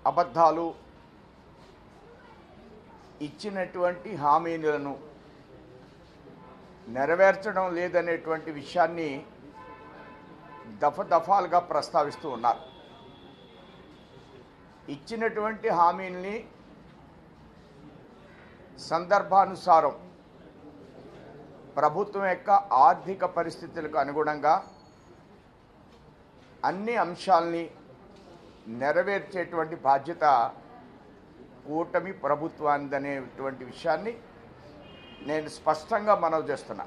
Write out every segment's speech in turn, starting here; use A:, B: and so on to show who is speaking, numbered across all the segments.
A: అబద్ధాలు ఇచ్చినటువంటి హామీలను నెరవేర్చడం లేదనేటువంటి విషయాన్ని దఫాలుగా ప్రస్తావిస్తూ ఉన్నారు. ఇచ్చినటువంటి హామీల్ని సందర్భానుసారం ప్రభుత్వం యొక్క ఆర్థిక పరిస్థితులకు అనుగుణంగా అన్ని అంశాలని నెరవేర్చేటువంటి బాధ్యత కూటమి ప్రభుత్వానిదనేటువంటి విషయాన్ని నేను స్పష్టంగా మనవి చేస్తున్నా.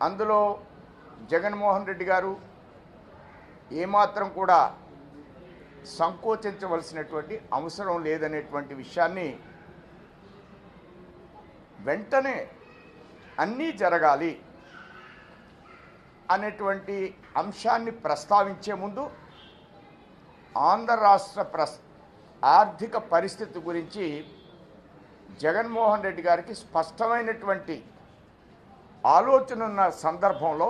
A: అందులో జగన్మోహన్ రెడ్డి గారు ఏమాత్రం కూడా సంకోచించవలసినటువంటి అవసరం లేదనేటువంటి విషయాన్ని, వెంటనే అన్నీ జరగాలి అనేటువంటి అంశాన్ని ప్రస్తావించే ముందు ఆంధ్ర రాష్ట్ర ఆర్థిక పరిస్థితి గురించి జగన్మోహన్ రెడ్డి గారికి స్పష్టమైనటువంటి ఆలోచన ఉన్న సందర్భంలో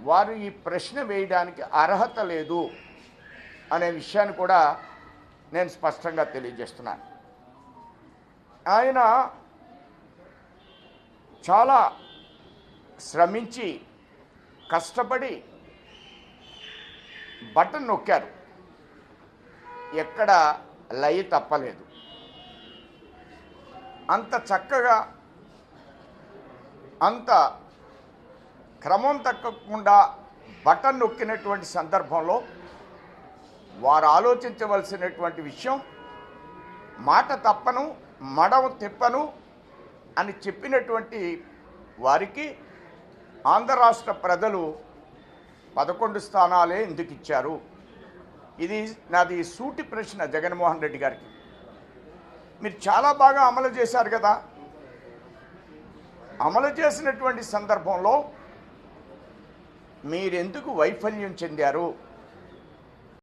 A: వారు ఈ ప్రశ్న వేయడానికి అర్హత లేదు అనే విషయాన్ని కూడా నేను స్పష్టంగా తెలియజేస్తున్నాను. ఆయన చాలా శ్రమించి కష్టపడి బటన్ నొక్కారు, ఎక్కడ లయ తప్పలేదు. అంత చక్కగా అంత క్రమం తగ్గకుండా బటన్ నొక్కినటువంటి సందర్భంలో వారు ఆలోచించవలసినటువంటి విషయం, మాట తప్పను మడవ తిప్పను అని చెప్పినటువంటి వారికి ఆంధ్ర రాష్ట్ర ప్రజలు 11 స్థానాలే ఎందుకు ఇచ్చారు? ఇది నాది సూటి ప్రశ్న జగన్మోహన్ రెడ్డి గారికి. మీరు చాలా బాగా అమలు చేశారు కదా, అమలు చేసినటువంటి సందర్భంలో మీరెందుకు వైఫల్యం చెందారు?